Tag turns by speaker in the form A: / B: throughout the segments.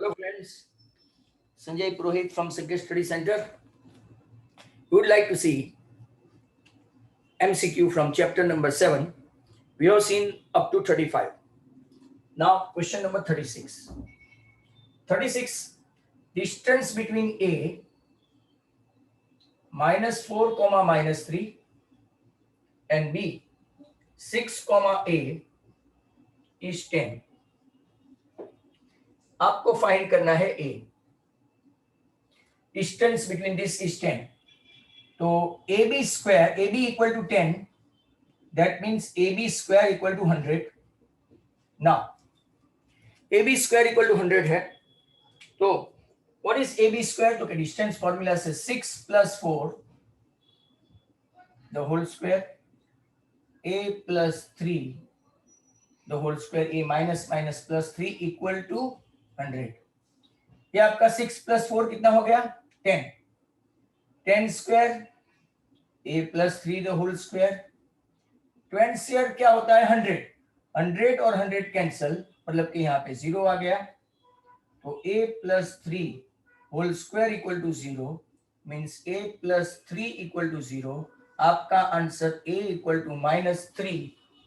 A: Hello friends, Sanjay Purohit from Sanjay Study Center. We would like to see MCQ from chapter number 7. We have seen up to 35. Now question number 36. 36, distance between A -4, -3 and B 6, A is 10. आपको find करना है A. Distance between this is 10. तो AB square, AB equal to 10, that means AB square equal to 100. Now AB square equal to 100 है, तो what is AB square? तो distance formula से 6 plus 4 the whole square, A plus 3 the whole square, A minus plus 3 equal to 100. ये आपका 6 plus 4 कितना हो गया? 10. 10 square A plus 3 the whole square. 20 square क्या होता है? 100. 100 और 100 कैंसल, मतलब कि यहाँ पे 0 आ गया. तो A plus 3 whole square equal to 0 means A plus 3 equal to 0. आपका आंसर A equal to -3.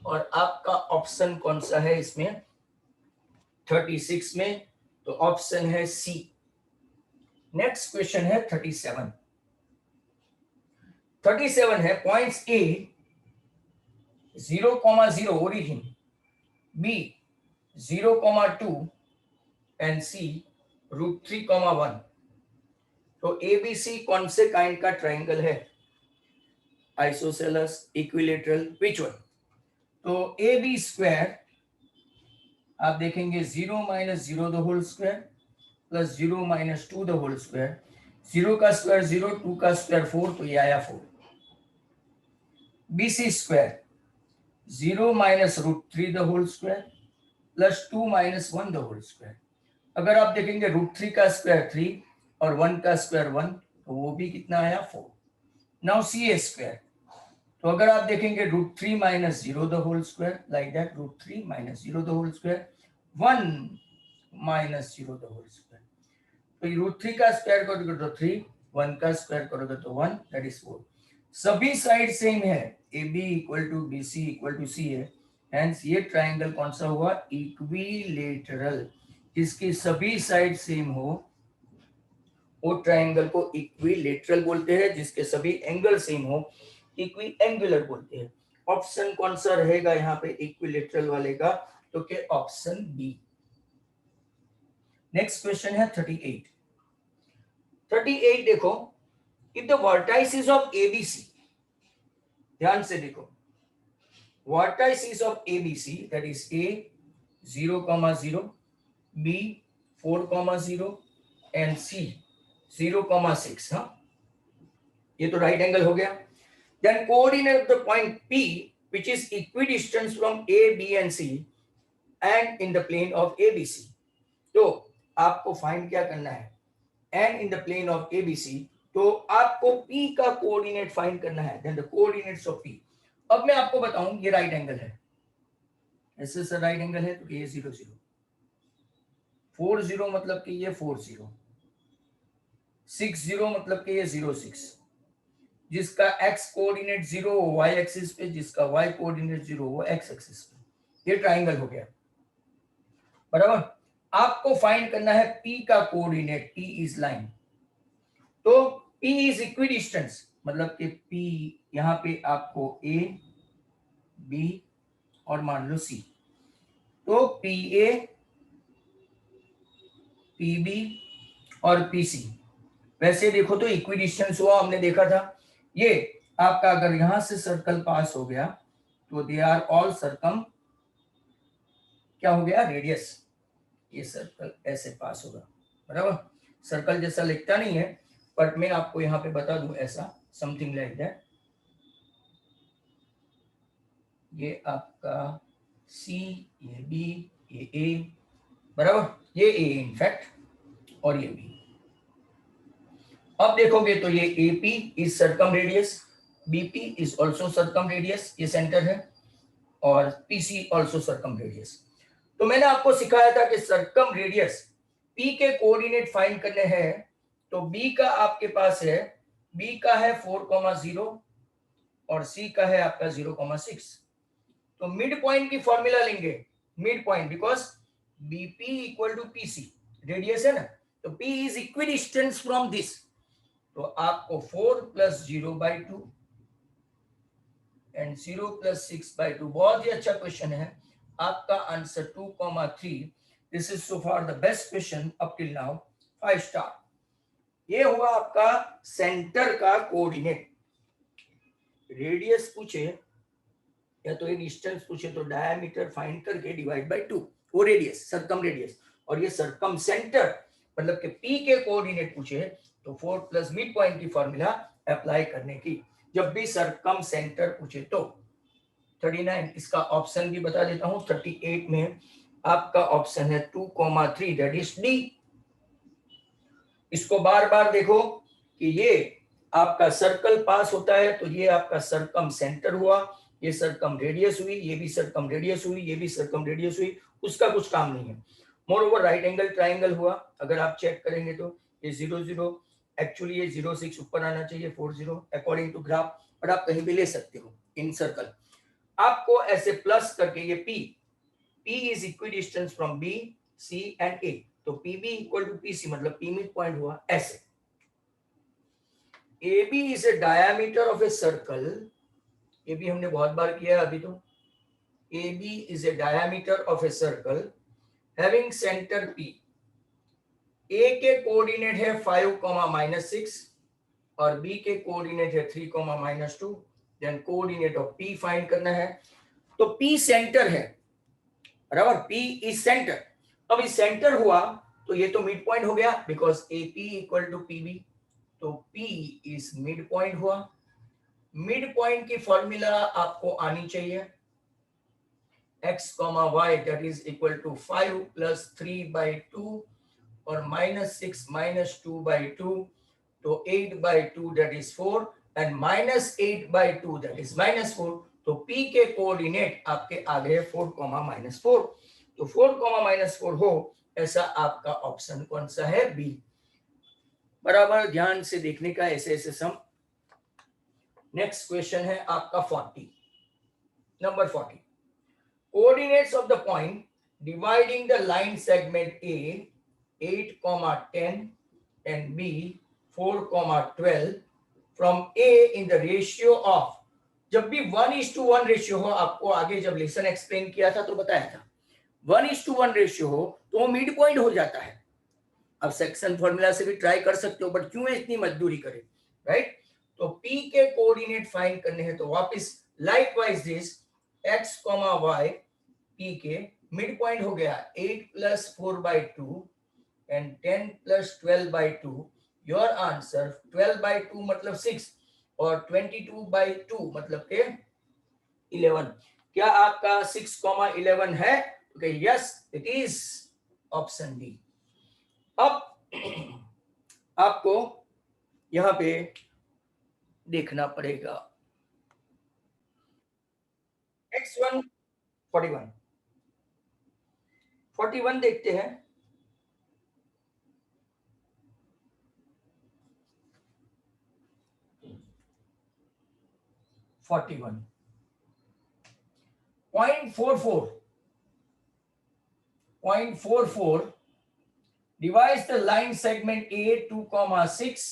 A: और आपका ऑप्शन कौन सा है इसमें 36 में? तो ऑप्शन है सी. नेक्स्ट क्वेश्चन है 37. 37 है points A 0,0 origin, B 0,2 and C √3,1. तो ABC कौन से काइंड का ट्राइंगल है? Isosceles, equilateral, which one? तो AB स्क्वायर आप देखेंगे 0 - 0 the whole square plus 0 - 2 the whole square. 0 का स्क्वायर 0, 2 का स्क्वायर 4, तो ये आया 4. BC square 0 - √3 the whole square plus 2 - 1 the whole square. अगर आप देखेंगे √3 का स्क्वायर 3 और 1 का स्क्वायर 1, तो वो भी कितना आया 4. नाउ CA स्क्वायर, तो अगर आप देखेंगे √3 - 0 the whole square, like that, √3 - 0 the whole square, 1 - 0 the whole square. तो √3 का स्क्वायर करोगे तो 3, 1 का स्क्वायर करोगे तो 1, दैट इज 4. सभी साइड सेम है, AB equal to BC equal to C है. हेंस ये ट्राइंगल कौन सा हुआ? इक्विलेटरल. जिसकी सभी साइड सेम हो वो ट्राइंगल को इक्विलेटरल बोलते हैं. जिसके सभी एंगल सेम हो इक्वी एंगुलर बोलते हैं. ऑप्शन कौन सा रहेगा यहाँ पे इक्विलेटरल वाले का? तो क्या ऑप्शन बी. नेक्स्ट क्वेश्चन है 38. 38 देखो, if the vertices of ABC, ध्यान से देखो, vertices of ABC that is A 0,0, B 4,0 and C 0,6. हाँ, ये तो राइट एंगल हो गया. Then coordinate of the point P which is equidistant from A, B and C and in the plane of ABC. तो आपको find क्या करना है? And in the plane of ABC, तो आपको P का कोऑर्डिनेट फाइंड करना है. Then the coordinates of P. अब मैं आपको बताऊं, ये राइट एंगल है, ऐसे से राइट एंगल है, तो ये 0, 0. 4, 0 मतलब कि ये 4, 0. 6, 0 मतलब कि ये 0, 6. जिसका x कोऑर्डिनेट 0 हो y एक्सिस पे, जिसका y कोऑर्डिनेट 0 हो x एक्सिस पे. ये ट्राइंगल हो गया, बराबर. आपको फाइंड करना है P का कोऑर्डिनेट. P इज लाइन, तो P इज इक्विडिस्टेंस, मतलब कि P यहाँ पे आपको A, B और मान लो C. तो PA, PB और PC वैसे देखो तो इक्विडिस्टेंस हुआ, हमने देखा था. ये आपका अगर यहां से सर्कल पास हो गया तो दे आर ऑल सर्कम, क्या हो गया? रेडियस. ये सर्कल ऐसे पास होगा, बराबर. सर्कल जैसा लिखता नहीं है, बट मैं आपको यहां पे बता दूं, ऐसा समथिंग लाइक दैट. ये आपका C, ये B, ये A, बराबर. ये A इनफैक्ट और ये B. अब देखोगे तो ये AP is circum radius, BP is also circum radius, ये सेंटर है, और PC ऑल्सो सर्कम रेडियस. तो मैंने आपको सिखाया था कि सर्कम रेडियस P के कोऑर्डिनेट फाइंड करने हैं तो B का आपके पास है, B का है 4,0 और C का है आपका 0,6। तो मिड पॉइंट की फॉर्मूला लेंगे, mid point, because BP equal to PC, radius है ना, तो P is equidistance from this, तो आपको 4 + 0/2 एंड 0 + 6/2। बहुत ही अच्छा क्वेश्चन है, आपका answer 2,3। This is so far the best question up till now, 5 star. ये हुआ आपका सेंटर का कोऑर्डिनेट। रेडियस पूछे या तो ये डिस्टेंस पूछे तो डायमीटर फाइंड करके डिवाइड बाय 2, वो रेडियस, सरकम रेडियस, और ये सरकम सेंटर मतलब कि P के कोऑर्डिनेट पूछे तो 4 प्लस मिड पॉइंट की फॉर्मूला अप्लाई करने की जब भी सरकम सेंटर पूछे तो। 39 इसका ऑप्शन भी बता देता हूं, 38 में आपका ऑप्शन है 2,3, दैट इज डी। इसको बार बार देखो कि ये आपका सर्कल पास होता है तो ये आपका सरकम सेंटर हुआ, ये सरकम रेडियस हुई, ये भी सरकम रेडियस हुई, ये भी सरकम रेडियस हुई, उसका कुछ काम नहीं है। More over right angle triangle हुआ, अगर आप चेक करेंगे तो ये 0 0, एक्चुअली ये 0,6 ऊपर आना चाहिए, 40 अकॉर्डिंग टू ग्राफ, बट आप कहीं भी ले सकते हो इन सर्कल। आपको ऐसे प्लस करके ये P is equidistance from B, C and A, तो PB इक्वल टू PC मतलब P मिड पॉइंट हुआ ऐसे। AB is a diameter of a circle, ये भी हमने बहुत बार किया है अभी तो। AB is a diameter of a circle having centre P। A के कोऑर्डिनेट है 5,-6 और B के कोऑर्डिनेट है 3,-2। Then coordinate of P find करना है, तो P सेंटर है, बराबर, P इज सेंटर। अब इस सेंटर हुआ तो ये तो मिड पॉइंट हो गया because AP equal to PB, तो P इज मिड पॉइंट हुआ। मिड पॉइंट की फॉर्मूला आपको आनी चाहिए, x, y that is equal to 5 + 3/2 और -6 - 2/2, तो 8/2 that is 4 and -8/2 that is -4। तो P के कोऑर्डिनेट आपके आ गए 4, -4, तो 4, -4 हो ऐसा आपका ऑप्शन कौन सा है? बी। बराबर ध्यान से देखने का ऐसे ऐसे सम। नेक्स्ट क्वेश्चन है आपका 40, number 40। Coordinates of the point dividing the line segment A 8,10 and B 4,12 from A in the ratio of, जब भी 1:1 रेशियो हो, आपको आगे जब लेसन एक्सप्लेन किया था तो बताया था 1:1 रेशियो हो तो वो मिड पॉइंट हो जाता है। अब सेक्शन फॉर्मूला से भी ट्राई कर सकते हो, बट क्यों इतनी मजदूरी करें, राइट? तो P के कोऑर्डिनेट फाइंड करने हैं तो वापस likewise this x, y P के मिड पॉइंट हो गया 8 + 4/2 and 10 + 12/2। योर आंसर 12/2 मतलब 6 और 22/2 मतलब के 11। क्या आपका 6,11 है? Okay, yes it is option D. अब आपको यहां पे देखना पड़ेगा x1 41, 41 देखते हैं। .44 0.44 divides the line segment A 2,6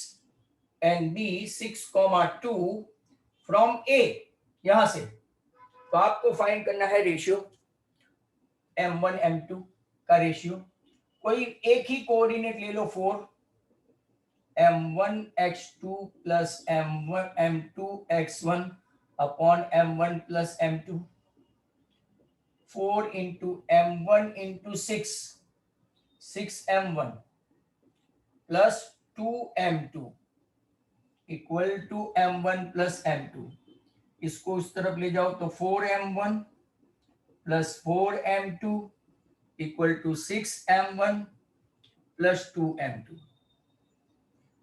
A: and B 6,2 from A। यहां से तो आपको फाइंड करना है रेशियो M1 M2 का रेशियो। कोई एक ही कोऑर्डिनेट ले लो 4, M1x2 plus M2x1 upon M1 plus M2, 4 into M1 into 6, 6M1 plus 2M2 equal to M1 plus M2। इसको उस तरफ ले जाओ तो 4M1 plus 4M2 equal to 6M1 plus 2M2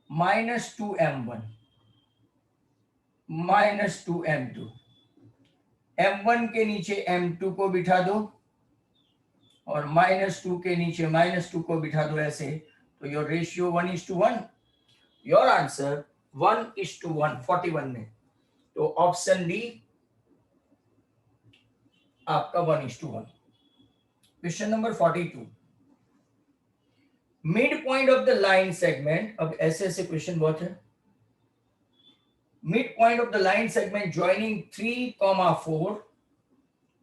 A: minus 2M1 minus 2M2। M1 के नीचे M2 को बिठा दो और -2 के नीचे -2 को बिठा दो ऐसे, तो योर रेशियो 1:1, योर आंसर 1:1 41 में। तो ऑप्शन डी आपका 1:1। Question number 42, mid point of the line segment. अब ऐसे ऐसे क्वेश्चन बहुत है। Mid point of the line segment joining 3,4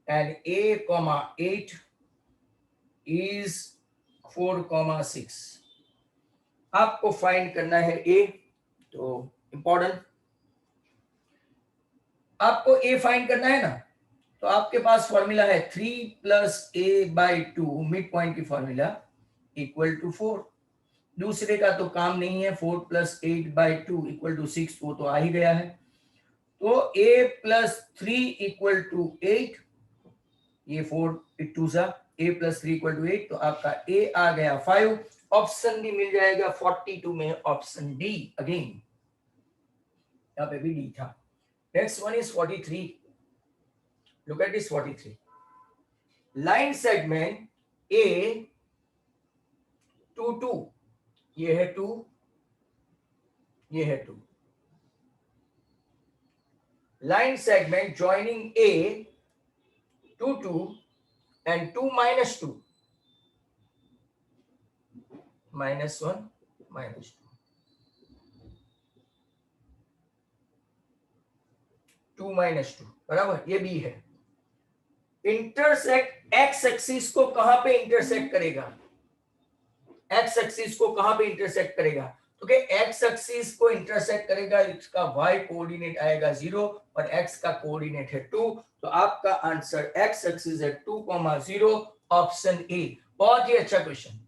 A: and A,8 is 4,6। आपको फाइंड करना है ए, तो इंपॉर्टेंट आपको ए फाइंड करना है ना, तो आपके पास फॉर्मूला है 3 + a/2 मिड पॉइंट की फॉर्मूला इक्वल टू 4। दूसरे का तो काम नहीं है, 4 + 8/2 = 6, वो तो आ ही गया है। तो a + 3 = 8, ये 4 × 2 सा, a + 3 = 8, तो आपका a आ गया 5। ऑप्शन डी मिल जाएगा 42 में, ऑप्शन डी अगेन, यहाँ पे भी डी था। Next one is 43। Look at this 43। Line segment A to 2, ये है 2, ये है 2। Line segment joining A to 2 and 2 - 2, -1 - 2, 2 - 2 बराबर, ये बी है। इंटरसेक्ट एक्स एक्सिस को कहां पे इंटरसेक्ट करेगा? एक्स एक्सिस को कहां पे इंटरसेक्ट करेगा? तो कि एक्स एक्सिस को इंटरसेक्ट करेगा, इसका वाई कोऑर्डिनेट आएगा 0 और एक्स का कोऑर्डिनेट है 2। तो आपका आंसर एक्स एक्सिस है 2,0, ऑप्शन ए। बहुत ही अच्छा क्वेश्चन।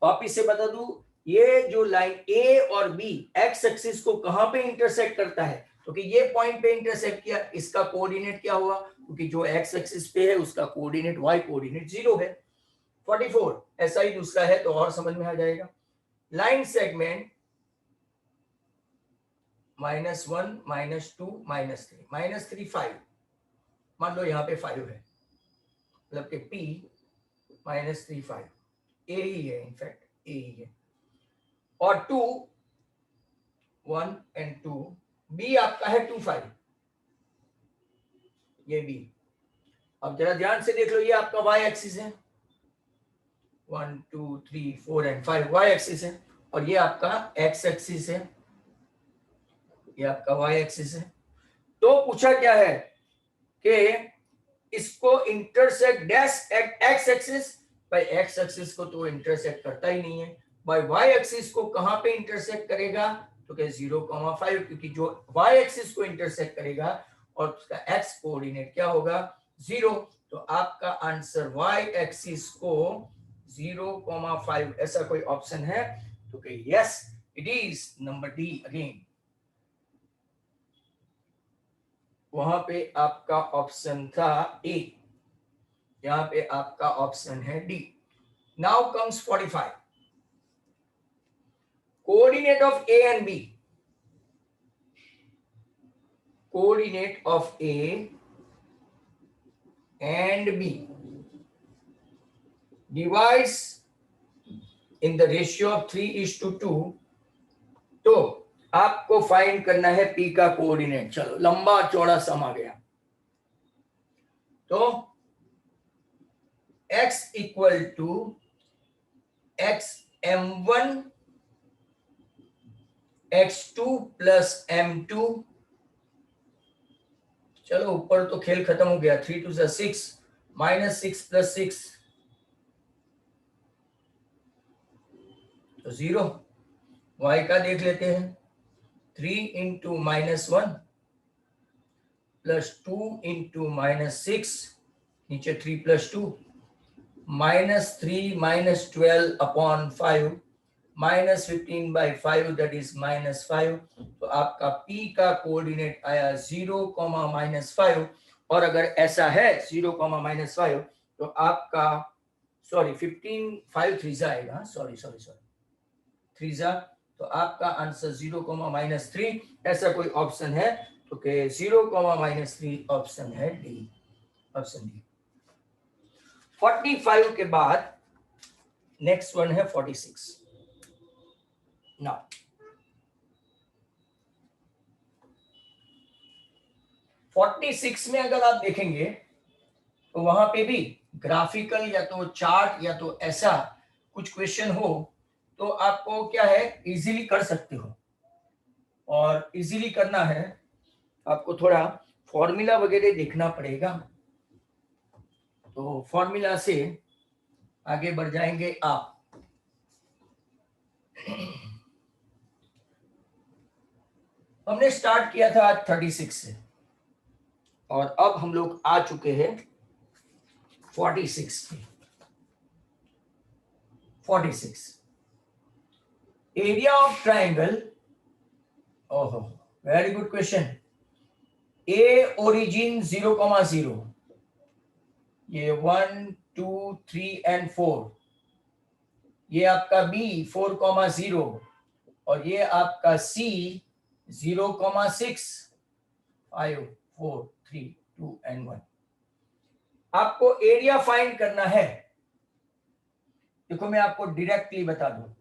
A: वापिस से बता दूं, ये जो लाइन ए और बी एक्स एक्सिस को कहां पे इंटरसेक्ट करता है? तो कि ये पॉइंट पे इंटरसेक्ट किया, इसका कोऑर्डिनेट क्या हुआ? क्योंकि जो एक्स एक्सिस पे है उसका कोऑर्डिनेट वाई कोऑर्डिनेट 0 है। 44 ऐसा ही दूसरा है, तो और समझ में आ जाएगा। लाइन सेगमेंट -1 - 2 -3 -3 5, मान लो यहाँ पे 5 है, मतलब कि P -3 5, ए ही है, इनफैक्ट ए ही है। और 2 1 and 2, बी आपका है 2 5, ये बी। अब जरा ध्यान से देख लो, ये आपका वाई एक्सिस है, 1 2 3 4 and 5 वाई एक्सिस है, और ये आपका एक्स एक्सिस है, ये आपका वाई एक्सिस है। तो पूछा क्या है कि इसको इंटरसेक्ट डैश एक्स एक्सिस, भाई एक्स एक्सिस को तो इंटरसेक्ट करता ही नहीं है। भाई वाई एक्सिस को कहां पे इंटरसेक्ट करेगा? तो क्या 0,5, क्योंकि जो वाई एक्सिस को इंटरसेक्ट करेगा और उसका एक्स कोऑर्डिनेट क्या होगा? 0। तो आपका आंसर वाई एक्सिस को 0,5 ऐसा कोई ऑप्शन है? तो कि yes, it is number D again. वहां पे आपका ऑप्शन था ए, यहां पे आपका ऑप्शन है D. Now comes 45, coordinate of A and B. Coordinate of A and B divides in the ratio of 3:2। तो आपको फाइंड करना है पी का कोऑर्डिनेट। चलो, लंबा चौड़ा सम आ गया। तो x = xm1 x2 + m2। चलो, ऊपर तो खेल खत्म हो गया, 3 2 6 -6 + 6 तो 0। y का देख लेते हैं, 3 × -1 + 2 × -6, नीचे 3 + 2, -3 - 12/5 -15/5, दैट इज -5। तो आपका p का कोऑर्डिनेट आया 0, -5। और अगर ऐसा है 0, -5, तो आपका सॉरी 15 5 3 आएगा, सॉरी 3, तो आपका आंसर 0, -3 ऐसा कोई ऑप्शन है? तो के 0, -3 ऑप्शन है डी, ऑप्शन डी। 45 के बाद नेक्स्ट वन है 46। नाउ 46 में अगर आप देखेंगे तो वहां पे भी ग्राफिकल या तो चार्ट या तो ऐसा कुछ क्वेश्चन हो तो आपको क्या है इजीली कर सकते हो। और इजीली करना है आपको थोड़ा फॉर्मूला वगैरह देखना पड़ेगा, तो फॉर्मूला से आगे बढ़ जाएंगे आप। हमने स्टार्ट किया था आज 36 से और अब हम लोग आ चुके हैं 46 पे। 46 एरिया ऑफ ट्राइंगल, ओहो वेरी गुड क्वेश्चन। ए ओरिजिन 0,0, ये 1 2 3 एंड 4, ये आपका बी 4,0 और ये आपका सी 0,6 5 4 3 2 एंड 1। आपको एरिया फाइंड करना है। देखो मैं आपको डायरेक्टली बता दूं,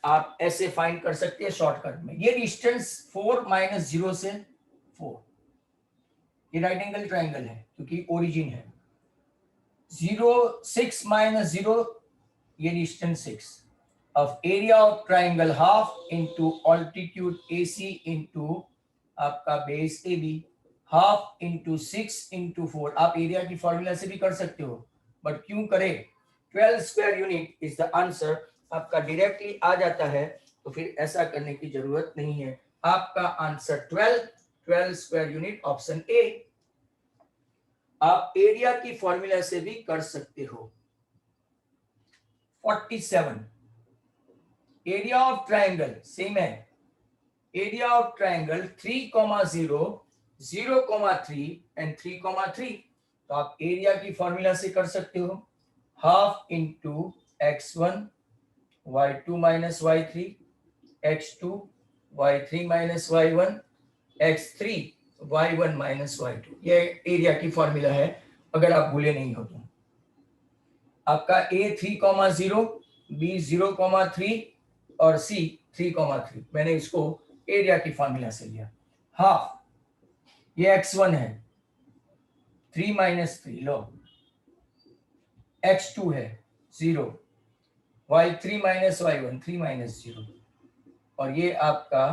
A: आप ऐसे फाइंड कर सकते हैं शॉर्टकट में। ये डिस्टेंस 4 - 0 से 4, ये राइट एंगल ट्राइंगल है क्योंकि ओरिजिन है। 0 6 - 0, ये distance 6 of area of triangle half into altitude AC into आपका base AB, half into 6 into 4। आप एरिया की फॉर्मूला से भी कर सकते हो, बट क्यों करें, 12 square unit is the answer. आपका डायरेक्टली आ जाता है तो फिर ऐसा करने की जरूरत नहीं है। आपका answer 12 square unit, option A. आप एरिया की फॉर्मूला से भी कर सकते हो। 47 एरिया ऑफ ट्राइंगल सेम है। Area of triangle 3,0 0,3 and 3,3। तो आप एरिया की फॉर्मूला से कर सकते हो, half into x1 y2 - y3 x2 y3 - y1 x3 y1 - y2। ये एरिया की फॉर्मूला है अगर आप भूले नहीं हो तो। आपका a 3,0, b 0,3 और c 3,3। मैंने इसको एरिया की फॉर्मूला से लिया। हाफ ये x1 है 3 - 3 लो, x2 है 0, y3 - y1 3 - 0 और ये आपका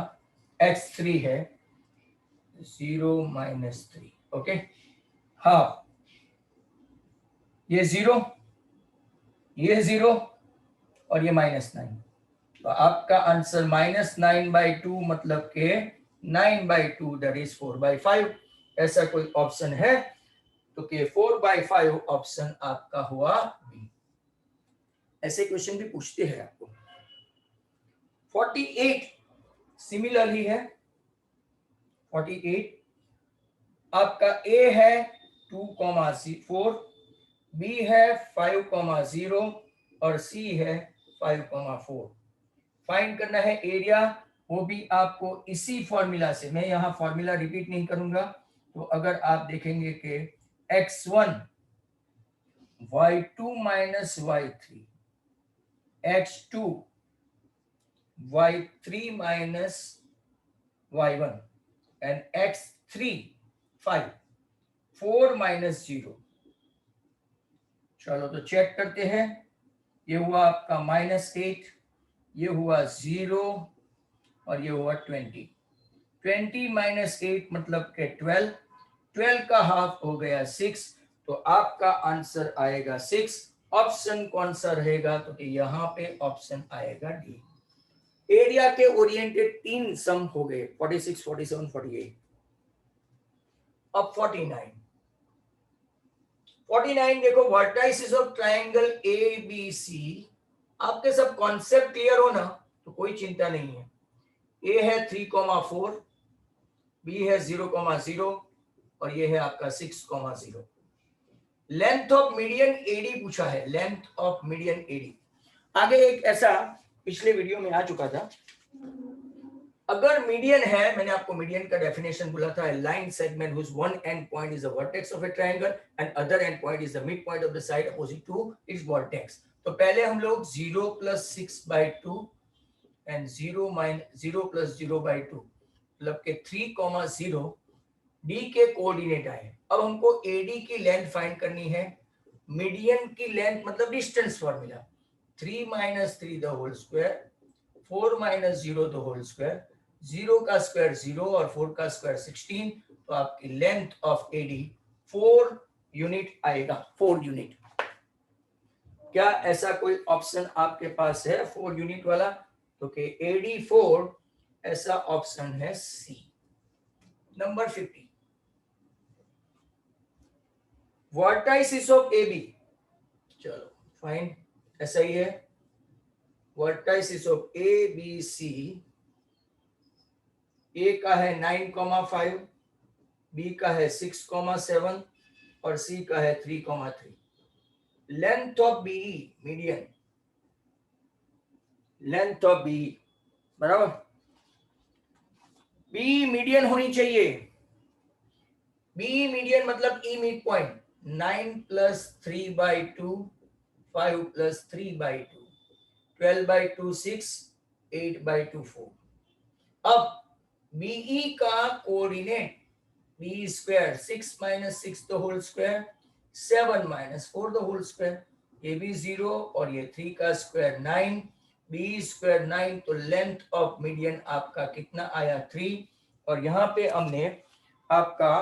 A: x3 है 0 - 3। ओके, हाफ ये 0, ये 0 और ये -9। तो आपका आंसर -9/2 मतलब के 9/2 दैट इज 4/5। ऐसा कोई ऑप्शन है तो के 4/5 ऑप्शन आपका हुआ बी। ऐसे क्वेश्चन भी पूछते हैं आपको। 48 सिमिलरली है। 48 आपका ए है 2,4, बी है 5,0 और सी है 5,4। फाइंड करना है एरिया, वो भी आपको इसी फॉर्मूला से। मैं यहाँ फॉर्मूला रिपीट नहीं करूंगा। तो अगर आप देखेंगे कि x1 y2 - y3 x2 y3 - y1 and x3 5 4 - 0। चलो तो चेक करते हैं। ये हुआ आपका -8, ये हुआ 0 और ये हुआ 20। 20 - 8 मतलब के 12। 12 का हाफ हो गया 6। तो आपका आंसर आएगा 6। ऑप्शन कौन सा रहेगा, तो यहाँ पे ऑप्शन आएगा डी। एरिया के ओरिएंटेड 3 सम हो गए, 46 47 48। अब 49 देखो, वर्टाइसिस ऑफ ट्राइंगल एबीसी। आपके सब कॉन्सेप्ट क्लियर हो ना तो कोई चिंता नहीं है। ए है 3,4, बी है 0,0 और ये है आपका 6,0। लेंथ ऑफ मीडियन एडी पूछा है, लेंथ ऑफ मीडियन एडी। आगे एक ऐसा पिछले वीडियो में आ चुका था, अगर मीडियन है, मैंने आपको मीडियन का डेफिनेशन बोला था, line segment whose one end point is the vertex of a triangle and other end point is the midpoint of the side opposite to its vertex. तो पहले हम लोग 0 plus 6/2 and 0 plus 0/2 मतलब के 3,0 D के coordinate आए। अब हमको एडी की लेंथ फाइंड करनी है। मीडियन की लेंथ मतलब distance formula 3 - 3 the whole square 4 - 0 the whole square, 0 का स्क्वायर 0 और 4 का स्क्वायर 16, तो आपकी लेंथ ऑफ एडी 4 यूनिट आएगा। 4 यूनिट। क्या ऐसा कोई ऑप्शन आपके पास है 4 यूनिट वाला? तो के एडी 4, ऐसा ऑप्शन है C, number 50। Vertices of A B, चलो फाइन, ऐसा ही है। Vertices of A B C, A का है 9,5, बी का है 6,7 और सी का है 3,3। Length of BE median, length of BE बराबर, बी मीडियन होनी चाहिए। बी मीडियन मतलब ई मिड पॉइंट 9 + 3/2, 5 + 3/2, 12/2 6, 8/2 4। अब बीई का coordinate B square 6 - 6 the whole square 7 - 4 the whole square, ये भी 0 और ये 3 का स्क्वायर 9, बी स्क्वायर 9, तो लेंथ ऑफ मीडियन आपका कितना आया 3। और यहाँ पे हमने आपका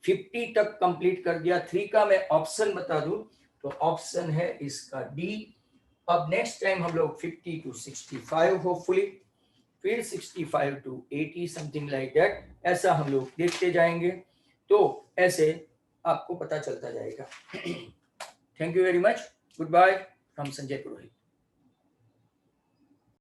A: 50 तक कंप्लीट कर दिया। 3 का मैं ऑप्शन बता दूं तो ऑप्शन है इसका डी। अब नेक्स्ट टाइम हम लोग 50 to 65 होपफुली, फिर 65 to 80 समथिंग लाइक दैट, ऐसा हम लोग देखते जाएंगे। तो ऐसे आपको पता चलता जाएगा। Thank you very much, good bye from Sanjay Purohit.